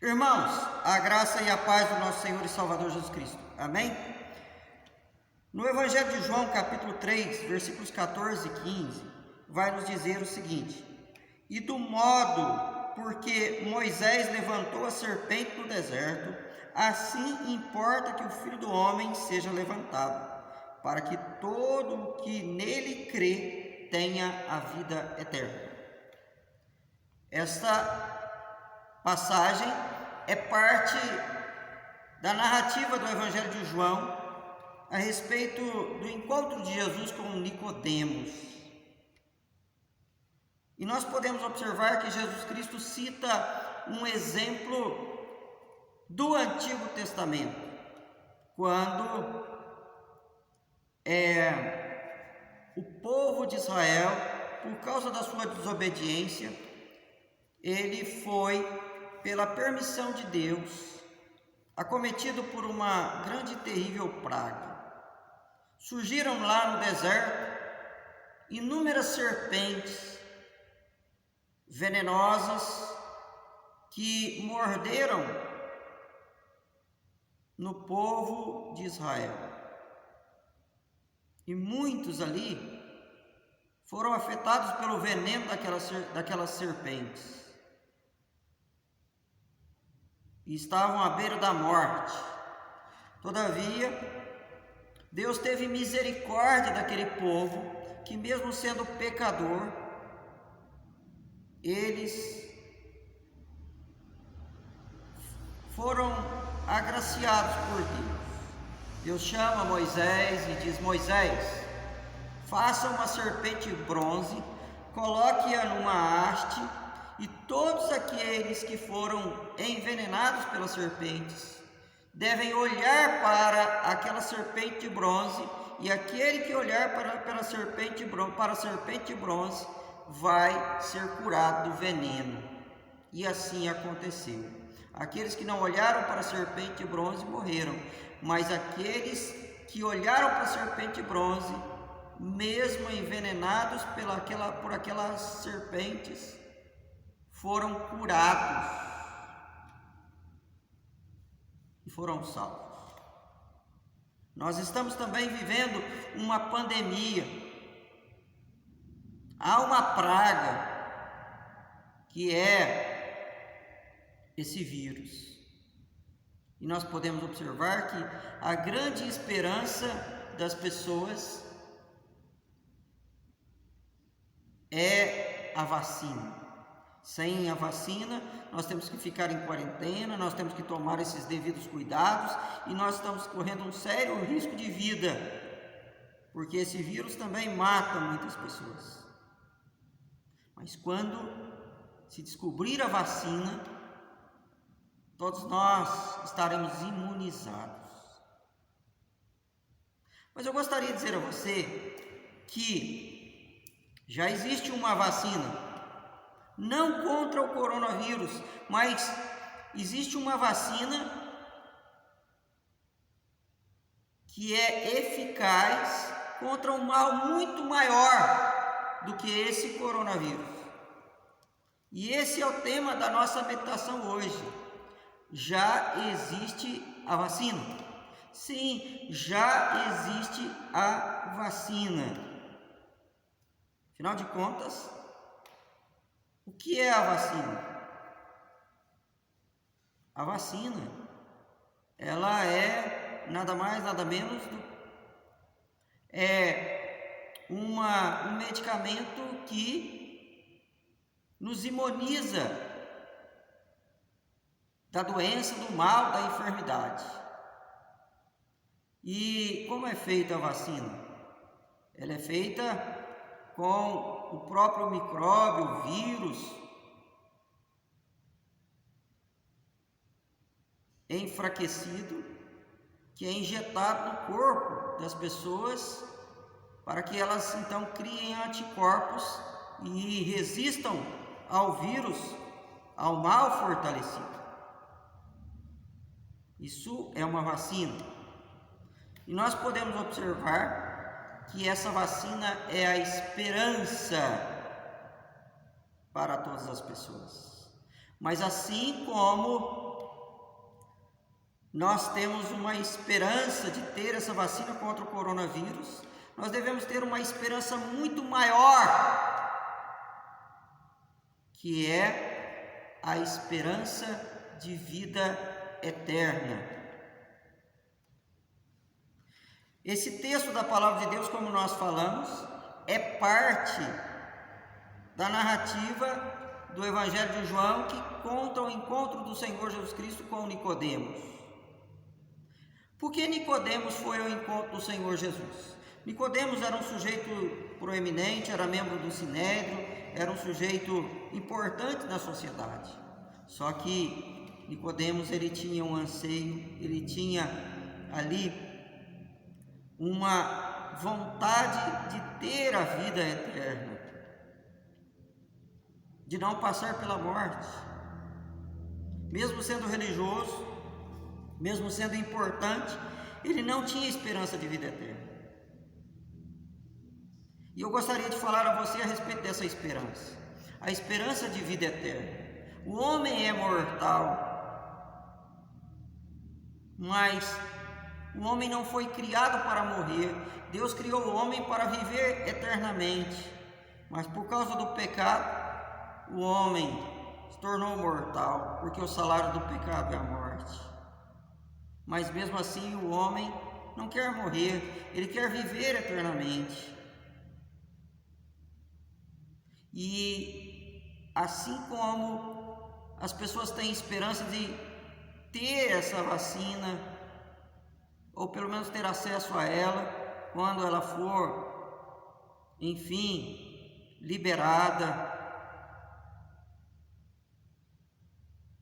Irmãos, a graça e a paz do nosso Senhor e Salvador Jesus Cristo. Amém? No Evangelho de João, capítulo 3, versículos 14 e 15, vai nos dizer o seguinte: E do modo porque Moisés levantou a serpente no deserto, assim importa que o Filho do Homem seja levantado, para que todo o que nele crê tenha a vida eterna. Esta passagem é parte da narrativa do Evangelho de João a respeito do encontro de Jesus com Nicodemos. E nós podemos observar que Jesus Cristo cita um exemplo do Antigo Testamento, quando o povo de Israel, por causa da sua desobediência, ele foi, pela permissão de Deus, acometido por uma grande e terrível praga. Surgiram lá no deserto inúmeras serpentes venenosas que morderam no povo de Israel. E muitos ali foram afetados pelo veneno daquelas serpentes. E estavam à beira da morte. Todavia, Deus teve misericórdia daquele povo, que mesmo sendo pecador, eles foram agraciados por Deus. Deus chama Moisés e diz: Moisés, faça uma serpente de bronze, coloque-a numa haste, e todos aqueles que foram envenenados pelas serpentes devem olhar para aquela serpente de bronze, e aquele que olhar para a serpente de bronze vai ser curado do veneno. E assim aconteceu. Aqueles que não olharam para a serpente de bronze morreram, mas aqueles que olharam para a serpente de bronze, mesmo envenenados por aquelas serpentes, foram curados e foram salvos. Nós estamos também vivendo uma pandemia. Há uma praga que é esse vírus. E nós podemos observar que a grande esperança das pessoas é a vacina. Sem a vacina, nós temos que ficar em quarentena, nós temos que tomar esses devidos cuidados, e nós estamos correndo um sério risco de vida, porque esse vírus também mata muitas pessoas. Mas quando se descobrir a vacina, todos nós estaremos imunizados. Mas eu gostaria de dizer a você que já existe uma vacina, não contra o coronavírus, mas existe uma vacina que é eficaz contra um mal muito maior do que esse coronavírus. E esse é o tema da nossa meditação hoje. Já existe a vacina? Sim, já existe a vacina. Afinal de contas, o que é a vacina? A vacina, ela é nada mais, nada menos um medicamento que nos imuniza da doença, do mal, da enfermidade. E como é feita a vacina? Ela é feita com o próprio micróbio, o vírus, enfraquecido, que é injetado no corpo das pessoas, para que elas então criem anticorpos e resistam ao vírus, ao mal fortalecido. Isso é uma vacina. E nós podemos observar que essa vacina é a esperança para todas as pessoas. Mas assim como nós temos uma esperança de ter essa vacina contra o coronavírus, nós devemos ter uma esperança muito maior, que é a esperança de vida eterna. Esse texto da palavra de Deus, como nós falamos, é parte da narrativa do Evangelho de João, que conta o encontro do Senhor Jesus Cristo com Nicodemos. Por que Nicodemos foi ao encontro do Senhor Jesus? Nicodemos era um sujeito proeminente, era membro do Sinédrio, era um sujeito importante na sociedade. Só que Nicodemos, ele tinha um anseio, ele tinha ali uma vontade de ter a vida eterna, de não passar pela morte. Mesmo sendo religioso, mesmo sendo importante, ele não tinha esperança de vida eterna. E eu gostaria de falar a você a respeito dessa esperança, a esperança de vida eterna. O homem é mortal, mas o homem não foi criado para morrer. Deus criou o homem para viver eternamente, mas por causa do pecado, o homem se tornou mortal, porque o salário do pecado é a morte. Mas mesmo assim o homem não quer morrer, ele quer viver eternamente. E assim como as pessoas têm esperança de ter essa vacina, ou pelo menos ter acesso a ela, quando ela for, enfim, liberada,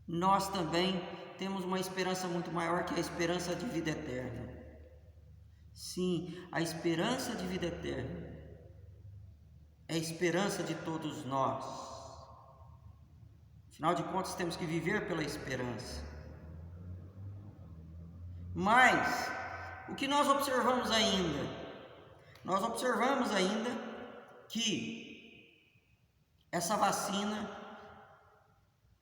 nós também temos uma esperança muito maior, que é a esperança de vida eterna. Sim, a esperança de vida eterna é a esperança de todos nós. Afinal de contas, temos que viver pela esperança. Mas o que nós observamos ainda? Nós observamos ainda que essa vacina,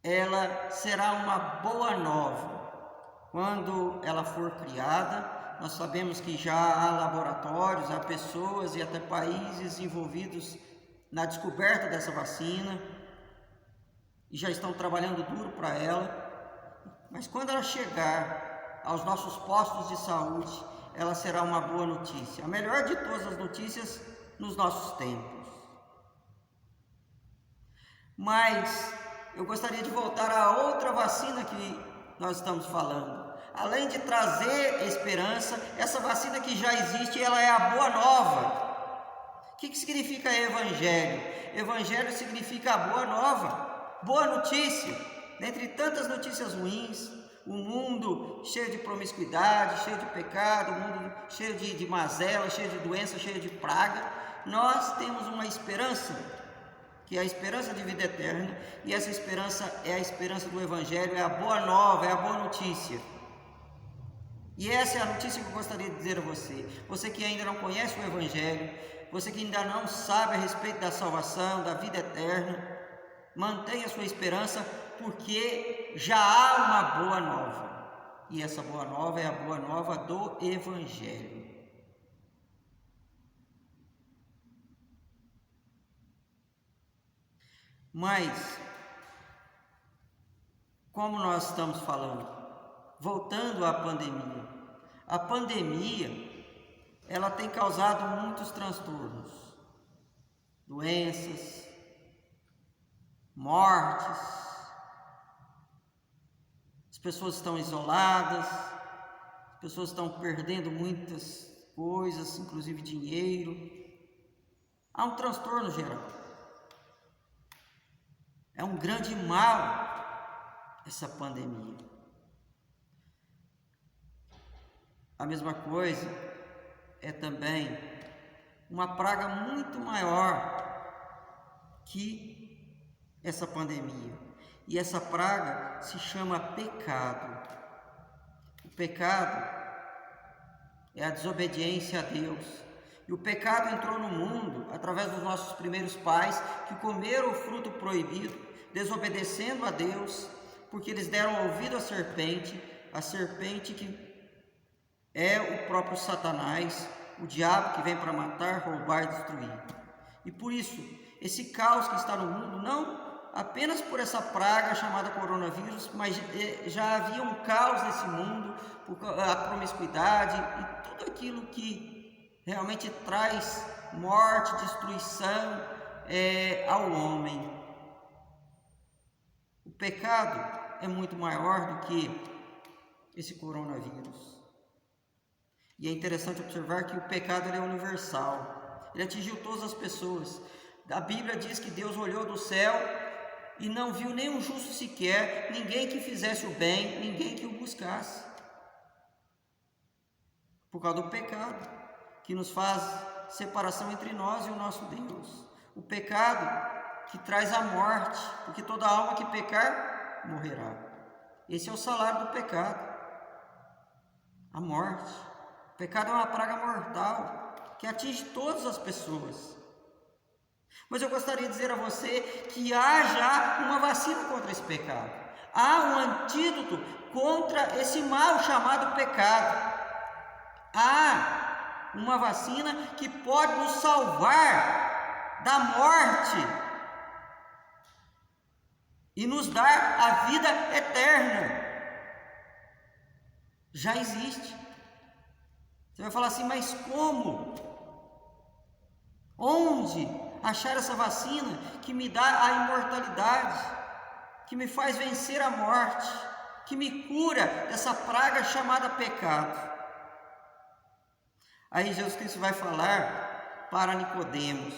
ela será uma boa nova quando ela for criada. Nós sabemos que já há laboratórios, há pessoas e até países envolvidos na descoberta dessa vacina e já estão trabalhando duro para ela. Mas quando ela chegar aos nossos postos de saúde, ela será uma boa notícia, a melhor de todas as notícias nos nossos tempos. Mas eu gostaria de voltar a outra vacina que nós estamos falando. Além de trazer esperança, essa vacina que já existe, ela é a boa nova. O que significa evangelho? Evangelho significa a boa nova, boa notícia. Dentre tantas notícias ruins, o mundo cheio de promiscuidade, cheio de pecado, o mundo cheio de mazela, cheio de doença, cheio de praga, nós temos uma esperança, que é a esperança de vida eterna, e essa esperança é a esperança do Evangelho, é a boa nova, é a boa notícia. E essa é a notícia que eu gostaria de dizer a você. Você que ainda não conhece o Evangelho, você que ainda não sabe a respeito da salvação, da vida eterna, mantenha a sua esperança, porque já há uma boa nova. E essa boa nova é a boa nova do Evangelho. Mas, como nós estamos falando, voltando à pandemia, a pandemia, ela tem causado muitos transtornos, doenças, mortes, as pessoas estão isoladas, as pessoas estão perdendo muitas coisas, inclusive dinheiro. Há um transtorno geral. É um grande mal essa pandemia. A mesma coisa é também uma praga muito maior que essa pandemia. E essa praga se chama pecado. O pecado é a desobediência a Deus. E o pecado entrou no mundo através dos nossos primeiros pais, que comeram o fruto proibido, desobedecendo a Deus, porque eles deram ouvido à serpente que é o próprio Satanás, o diabo que vem para matar, roubar e destruir. E por isso, esse caos que está no mundo, não apenas por essa praga chamada coronavírus, mas já havia um caos nesse mundo, por a promiscuidade e tudo aquilo que realmente traz morte, destruição ao homem. O pecado é muito maior do que esse coronavírus. E é interessante observar que o pecado é universal. Ele atingiu todas as pessoas. A Bíblia diz que Deus olhou do céu e não viu nenhum justo sequer, ninguém que fizesse o bem, ninguém que o buscasse. Por causa do pecado, que nos faz separação entre nós e o nosso Deus. O pecado que traz a morte, porque toda alma que pecar, morrerá. Esse é o salário do pecado, a morte. O pecado é uma praga mortal que atinge todas as pessoas. Mas eu gostaria de dizer a você que há já uma vacina contra esse pecado. Há um antídoto contra esse mal chamado pecado. Há uma vacina que pode nos salvar da morte e nos dar a vida eterna. Já existe. Você vai falar assim, mas como? Onde achar essa vacina que me dá a imortalidade, que me faz vencer a morte, que me cura dessa praga chamada pecado? Aí Jesus Cristo vai falar para Nicodemos,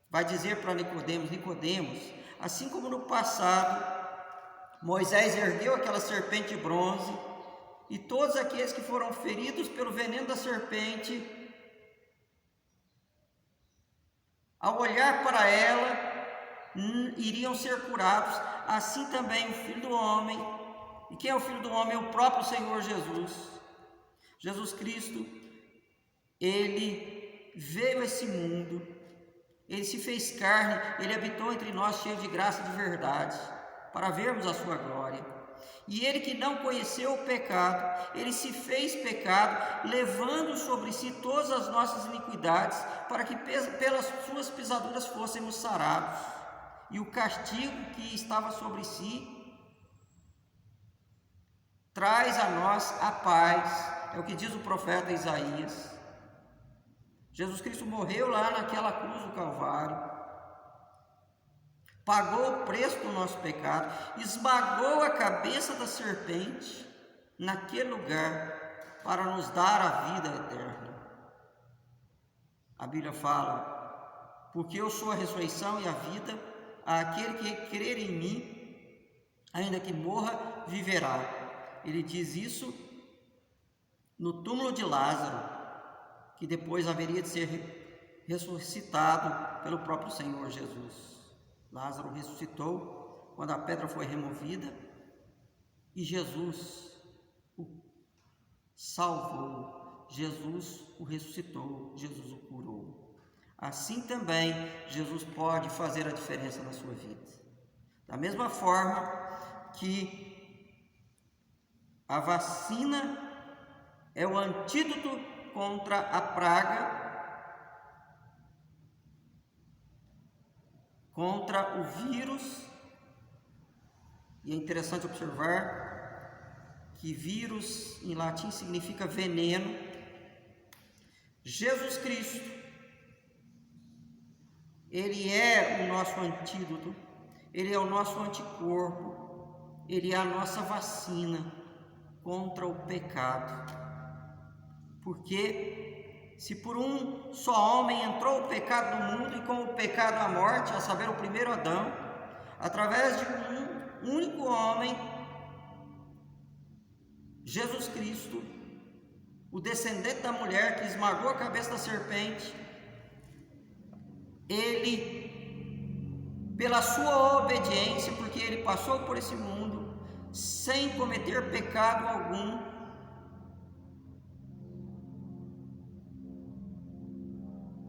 vai dizer para Nicodemos, assim como no passado Moisés ergueu aquela serpente de bronze, e todos aqueles que foram feridos pelo veneno da serpente, ao olhar para ela, iriam ser curados. Assim também o Filho do Homem. E quem é o Filho do Homem? É o próprio Senhor Jesus. Jesus Cristo, Ele veio a esse mundo, Ele se fez carne, Ele habitou entre nós cheio de graça e de verdade, para vermos a sua glória. E Ele que não conheceu o pecado, Ele se fez pecado, levando sobre si todas as nossas iniquidades, para que pelas suas pisaduras fôssemos sarados. E o castigo que estava sobre si traz a nós a paz, é o que diz o profeta Isaías. Jesus Cristo morreu lá naquela cruz do Calvário, pagou o preço do nosso pecado, esmagou a cabeça da serpente naquele lugar para nos dar a vida eterna. A Bíblia fala, porque eu sou a ressurreição e a vida, aquele que crer em mim, ainda que morra, viverá. Ele diz isso no túmulo de Lázaro, que depois haveria de ser ressuscitado pelo próprio Senhor Jesus. Lázaro ressuscitou quando a pedra foi removida e Jesus o salvou, Jesus o ressuscitou, Jesus o curou. Assim também Jesus pode fazer a diferença na sua vida. Da mesma forma que a vacina é o antídoto contra a praga, contra o vírus, e é interessante observar que vírus em latim significa veneno. Jesus Cristo, Ele é o nosso antídoto, Ele é o nosso anticorpo, Ele é a nossa vacina contra o pecado. Porque se por um só homem entrou o pecado no mundo, e com o pecado a morte, a saber, o primeiro Adão, através de um único homem, Jesus Cristo, o descendente da mulher que esmagou a cabeça da serpente, Ele, pela sua obediência, porque Ele passou por esse mundo sem cometer pecado algum,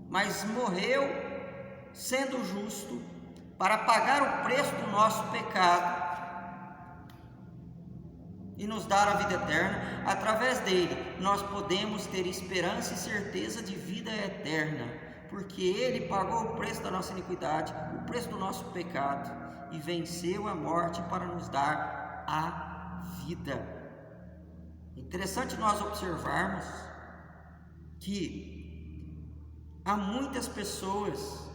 mas morreu sendo justo, para pagar o preço do nosso pecado e nos dar a vida eterna. Através dele nós podemos ter esperança e certeza de vida eterna, porque ele pagou o preço da nossa iniquidade, o preço do nosso pecado, e venceu a morte para nos dar a vida. Interessante nós observarmos que há muitas pessoas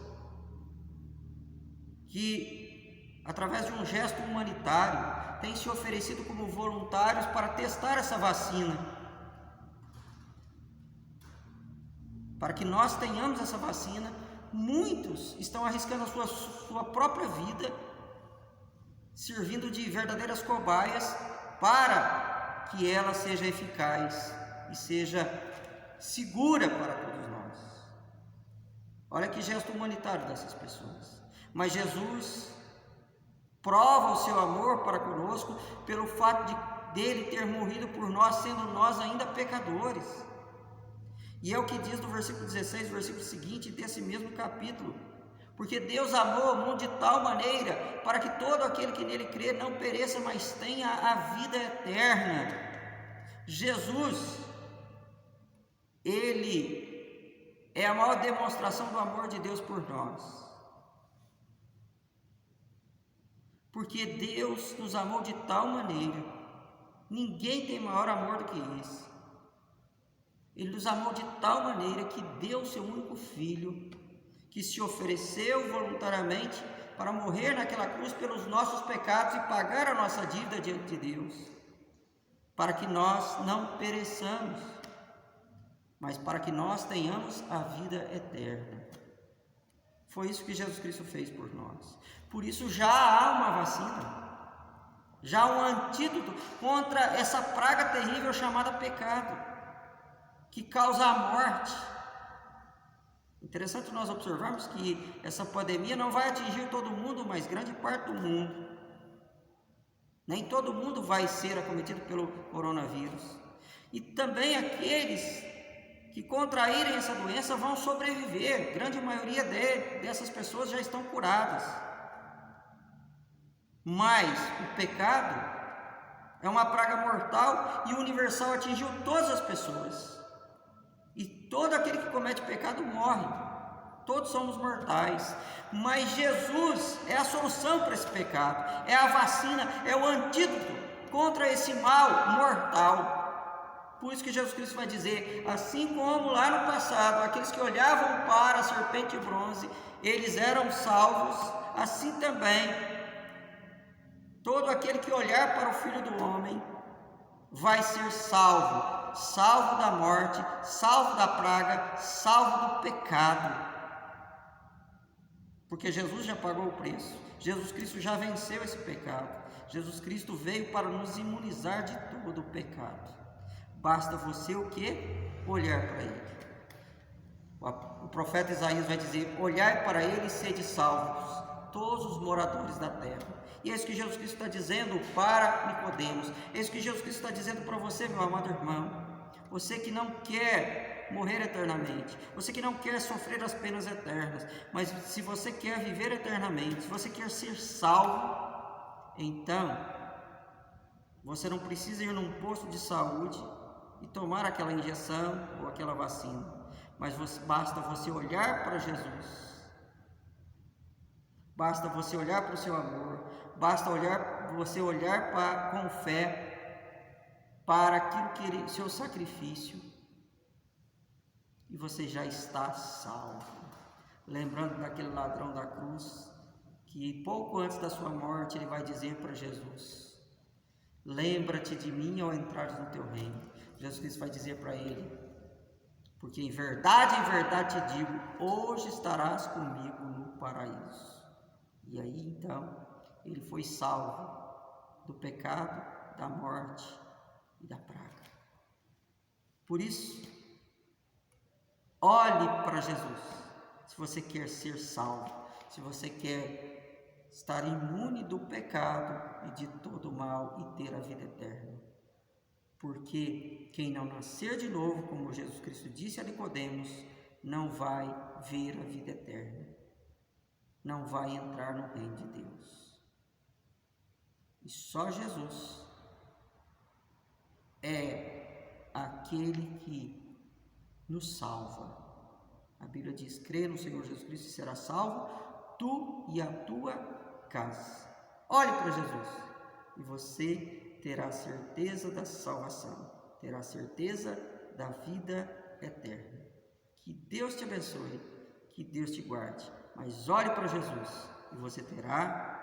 que, através de um gesto humanitário, têm se oferecido como voluntários para testar essa vacina, para que nós tenhamos essa vacina. Muitos estão arriscando a sua própria vida, servindo de verdadeiras cobaias para que ela seja eficaz e seja segura para todos nós. Olha que gesto humanitário dessas pessoas. Mas Jesus prova o seu amor para conosco pelo fato dele ter morrido por nós, sendo nós ainda pecadores. E é o que diz no versículo 16, versículo seguinte desse mesmo capítulo: porque Deus amou o mundo de tal maneira para que todo aquele que nele crê não pereça, mas tenha a vida eterna. Jesus, ele é a maior demonstração do amor de Deus por nós. Porque Deus nos amou de tal maneira, ninguém tem maior amor do que esse. Ele nos amou de tal maneira que deu seu único filho, que se ofereceu voluntariamente para morrer naquela cruz pelos nossos pecados e pagar a nossa dívida diante de Deus, para que nós não pereçamos, mas para que nós tenhamos a vida eterna. Foi isso que Jesus Cristo fez por nós. Por isso já há uma vacina, já há um antídoto contra essa praga terrível chamada pecado, que causa a morte. Interessante nós observarmos que essa pandemia não vai atingir todo mundo, mas grande parte do mundo. Nem todo mundo vai ser acometido pelo coronavírus. E também aqueles que contraírem essa doença vão sobreviver. Grande maioria dessas pessoas já estão curadas. Mas o pecado é uma praga mortal e universal, atingiu todas as pessoas. E todo aquele que comete pecado morre. Todos somos mortais. Mas Jesus é a solução para esse pecado. É a vacina, é o antídoto contra esse mal mortal. Por isso que Jesus Cristo vai dizer: assim como lá no passado, aqueles que olhavam para a serpente de bronze, eles eram salvos, assim também todo aquele que olhar para o Filho do Homem vai ser salvo, salvo da morte, salvo da praga, salvo do pecado. Porque Jesus já pagou o preço, Jesus Cristo já venceu esse pecado, Jesus Cristo veio para nos imunizar de todo o pecado. Basta você o quê? Olhar para Ele. O profeta Isaías vai dizer: olhai para Ele e sede salvos, todos os moradores da terra. E é isso que Jesus Cristo está dizendo para Nicodemos. É isso que Jesus Cristo está dizendo para você, meu amado irmão. Você que não quer morrer eternamente, você que não quer sofrer as penas eternas, mas se você quer viver eternamente, se você quer ser salvo, então você não precisa ir num posto de saúde e tomar aquela injeção ou aquela vacina, mas basta você olhar para Jesus. Basta você olhar para o seu amor, basta você olhar com fé para aquilo seu sacrifício, e você já está salvo. Lembrando daquele ladrão da cruz, que pouco antes da sua morte ele vai dizer para Jesus: lembra-te de mim ao entrares no teu reino. Jesus Cristo vai dizer para ele: porque em verdade te digo, hoje estarás comigo no paraíso. E aí então ele foi salvo do pecado, da morte e da praga. Por isso, olhe para Jesus, se você quer ser salvo, se você quer estar imune do pecado e de todo o mal e ter a vida eterna. Porque quem não nascer de novo, como Jesus Cristo disse a Nicodemos, não vai ver a vida eterna. não vai entrar no reino de Deus. E só Jesus é aquele que nos salva. A Bíblia diz: crê no Senhor Jesus Cristo e será salvo, tu e a tua casa. Olhe para Jesus e você terá certeza da salvação, terá certeza da vida eterna. Que Deus te abençoe, que Deus te guarde, mas olhe para Jesus e você terá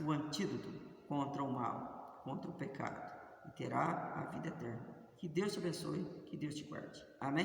o antídoto contra o mal, contra o pecado, e terá a vida eterna. Que Deus te abençoe, que Deus te guarde. Amém?